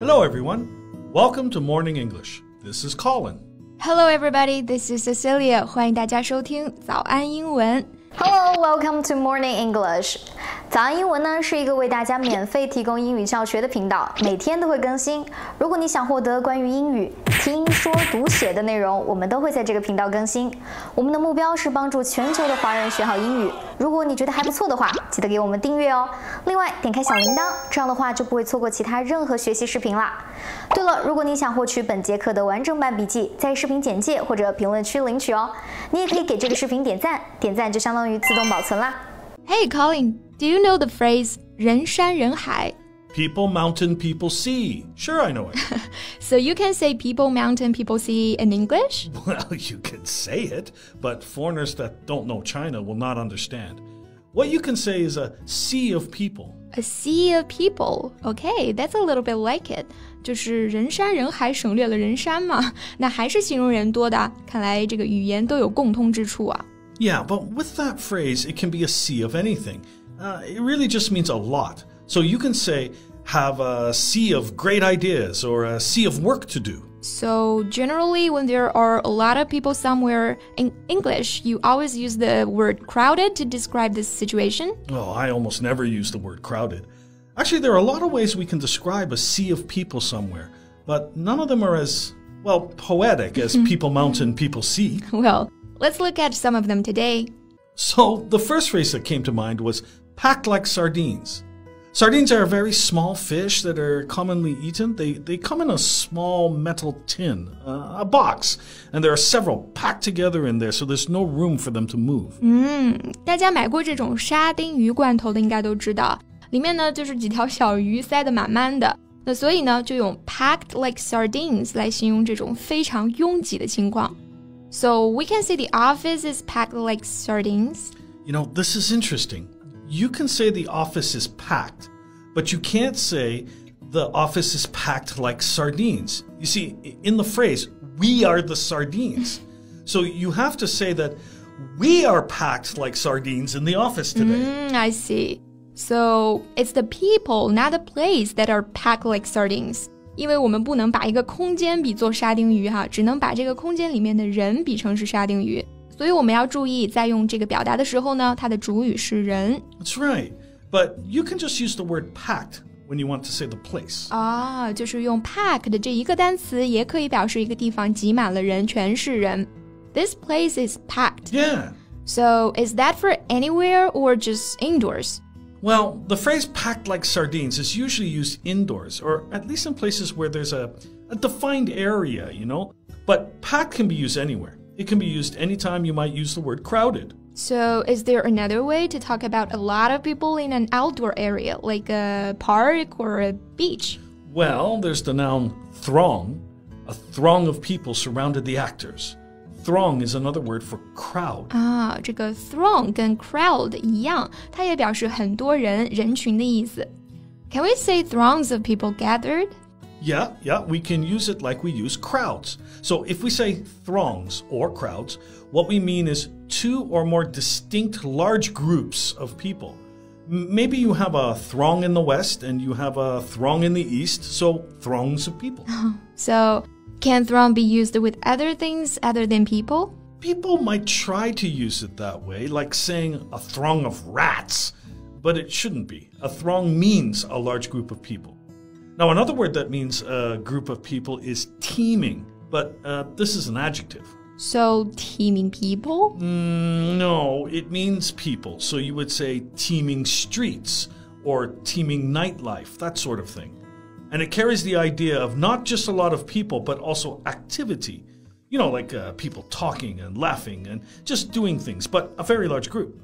Hello, everyone. Welcome to Morning English. This is Colin. Hello, everybody. This is Cecilia. 欢迎大家收听早安英文。Hello, welcome to Morning English. 早安英文呢是一个为大家免费提供英语教学的频道，每天都会更新。如果你想获得关于英语听说读写的内容，我们都会在这个频道更新。我们的目标是帮助全球的华人学好英语。如果你觉得还不错的话，记得给我们订阅哦。另外，点开小铃铛，这样的话就不会错过其他任何学习视频啦。对了，如果你想获取本节课的完整版笔记，在视频简介或者评论区领取哦。你也可以给这个视频点赞，点赞就相当于自动保存啦。Hey, Colin, do you know the phrase 人山人海? People, mountain, people, sea. Sure, I know it. So you can say people, mountain, people, sea in English? Well, you can say it, but foreigners that don't know China will not understand. What you can say is a sea of people. A sea of people. Okay, that's a little bit like it. 就是人山人海省略了人山嘛，那还是形容人多的。看来这个语言都有共通之处啊。Yeah, but with that phrase, it can be a sea of anything. It really just means a lot. So you can say, have a sea of great ideas or a sea of work to do. So generally, when there are a lot of people somewhere in English, you always use the word crowded to describe this situation? Oh, I almost never use the word crowded. Actually, there are a lot of ways we can describe a sea of people somewhere, but none of them are as, well, poetic as people, mountain, people, sea. Well, let's look at some of them today. So the first phrase that came to mind was packed like sardines. Sardines are a very small fish that are commonly eaten. They come in a small metal tin, a box, and there are several packed together in there, so there's no room for them to move. 大家买过这种沙丁鱼罐头的应该都知道，里面呢就是几条小鱼塞得满满的。那所以呢就用 packed like sardines 来形容这种非常拥挤的情况。So we can say the office is packed like sardines. You know, this is interesting. You can say the office is packed, but you can't say the office is packed like sardines. You see, in the phrase, we are the sardines. So you have to say that we are packed like sardines in the office today. I see. So it's the people, not the place, that are packed like sardines. 因为我们不能把一个空间比作沙丁鱼哈，只能把这个空间里面的人比成是沙丁鱼。所以我们要注意，在用这个表达的时候呢，它的主语是人。That's right. But you can just use the word packed when you want to say the place. 就是用 packed 这一个单词也可以表示一个地方挤满了人，全是人。This place is packed. Yeah. So is that for anywhere or just indoors? Well, the phrase packed like sardines is usually used indoors, or at least in places where there's a defined area, you know? But packed can be used anywhere. It can be used anytime you might use the word crowded. So is there another way to talk about a lot of people in an outdoor area, like a park or a beach? Well, there's the noun throng. A throng of people surrounded the actors. Throng is another word for crowd. 这个 throng 跟 crowd 一样，它也表示很多人、人群的意思。Can we say throngs of people gathered? Yeah, we can use it like we use crowds. So if we say throngs or crowds, what we mean is two or more distinct large groups of people. Maybe you have a throng in the west and you have a throng in the east, so throngs of people. So can throng be used with other things other than people? People might try to use it that way, like saying a throng of rats, but it shouldn't be. A throng means a large group of people. Now, another word that means a group of people is teeming, but this is an adjective. So, teeming people? No, it means people. So you would say teeming streets or teeming nightlife, that sort of thing. And it carries the idea of not just a lot of people, but also activity. You know, like people talking and laughing and just doing things, but a very large group.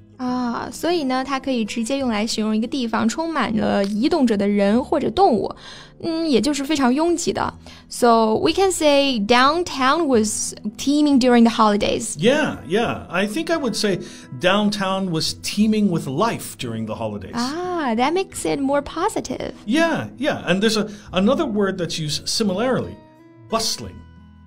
所以呢，它可以直接用来形容一个地方充满了移动着的人或者动物，也就是非常拥挤的。So we can say downtown was teeming during the holidays. Yeah. I think I would say downtown was teeming with life during the holidays. That makes it more positive. Yeah. And there's another word that's used similarly, bustling.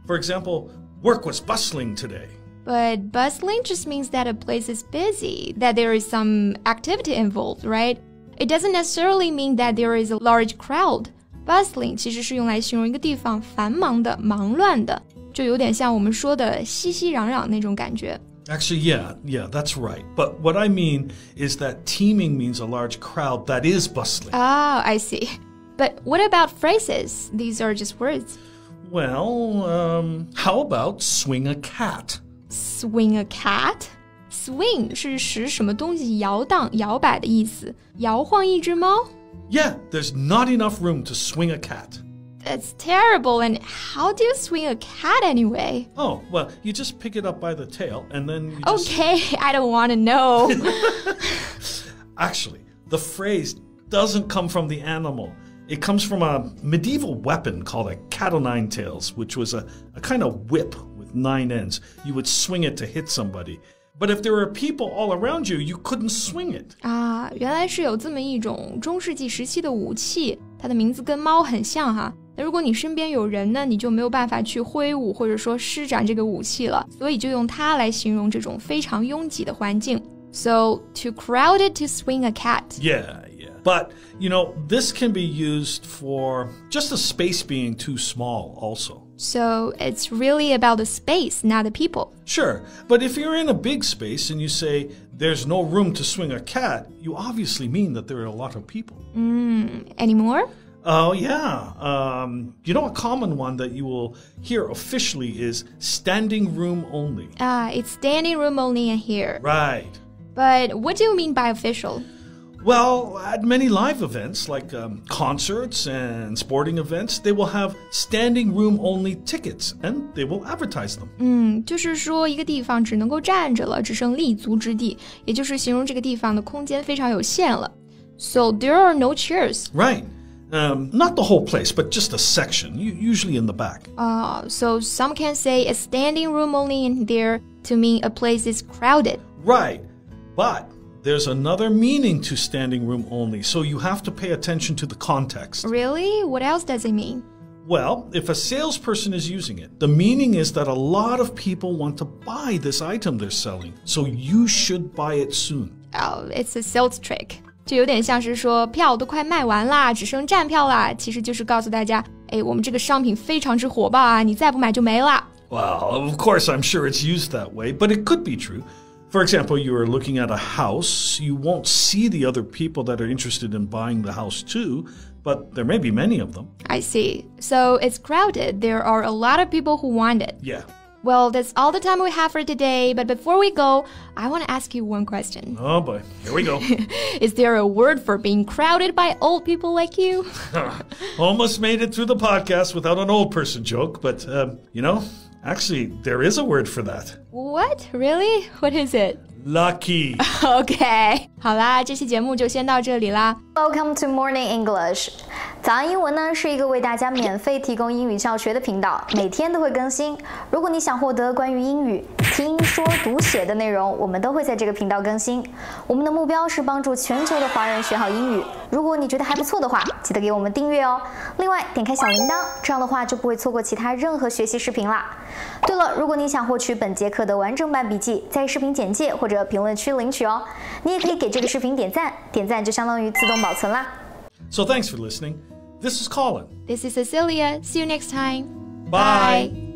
For example, work was bustling today. But bustling just means that a place is busy, that there is some activity involved, right? It doesn't necessarily mean that there is a large crowd. Bustling 其实是用来形容一个地方繁忙的、忙乱的，就有点像我们说的熙熙攘攘那种感觉。Actually, yeah, that's right. But what I mean is that teeming means a large crowd that is bustling. Oh, I see. But what about phrases? These are just words. Well, how about swing a cat? Swing a cat? Swing 是使什么东西摇荡、摇摆的意思。摇晃一只猫？ Yeah, there's not enough room to swing a cat. That's terrible. And how do you swing a cat anyway? Oh, well, you just pick it up by the tail and then you just... Okay, I don't want to know. Actually, the phrase doesn't come from the animal. It comes from a medieval weapon called a cat-o'-nine-tails, which was a kind of whip with 9 ends. You would swing it to hit somebody. But if there were people all around you, you couldn't swing it. 啊，原来是有这么一种中世纪时期的武器，它的名字跟猫很像哈。那如果你身边有人呢，你就没有办法去挥舞或者说施展这个武器了，所以就用它来形容这种非常拥挤的环境。So, too crowded to swing a cat. Yeah. But, this can be used for just the space being too small also. So, it's really about the space, not the people. Sure, but if you're in a big space and you say, there's no room to swing a cat, you obviously mean that there are a lot of people. Any more? Oh, yeah. A common one that you will hear officially is standing room only. It's standing room only in here. Right. But what do you mean by official? Well, at many live events, like concerts and sporting events, they will have standing room only tickets, and they will advertise them. 就是说一个地方只能够站着了，只剩立足之地，也就是形容这个地方的空间非常有限了。So there are no chairs. Right. Not the whole place, but just a section, usually in the back. So some can say a standing room only in there to mean a place is crowded. Right. But there's another meaning to standing room only, so you have to pay attention to the context. Really? What else does it mean? Well, if a salesperson is using it, the meaning is that a lot of people want to buy this item they're selling, so you should buy it soon. Oh, it's a sales trick. 就有点像是说票都快卖完啦，只剩站票啦，其实就是告诉大家，我们这个商品非常之火爆啊，你再不买就没了。Well, of course, I'm sure it's used that way, but it could be true. For example, you are looking at a house, you won't see the other people that are interested in buying the house too, but there may be many of them. I see. So it's crowded. There are a lot of people who want it. Yeah. Well, that's all the time we have for today, but before we go, I want to ask you one question. Oh boy, here we go. Is there a word for being crowded by old people like you? Almost made it through the podcast without an old person joke, but, actually, there is a word for that. What? Really? What is it? Lucky. Okay. 好啦，这期节目就先到这里啦。Welcome to Morning English. 早安英文呢是一个为大家免费提供英语教学的频道，每天都会更新。如果你想获得关于英语听说读写的内容，我们都会在这个频道更新。我们的目标是帮助全球的华人学好英语。如果你觉得还不错的话，记得给我们订阅哦。另外，点开小铃铛，这样的话就不会错过其他任何学习视频啦。对了，如果你想获取本节课的完整版笔记，在视频简介或者评论区领取哦。你也可以给这个视频点赞，点赞就相当于自动保存啦。So thanks for listening. This is Colin. This is Cecilia. See you next time. Bye.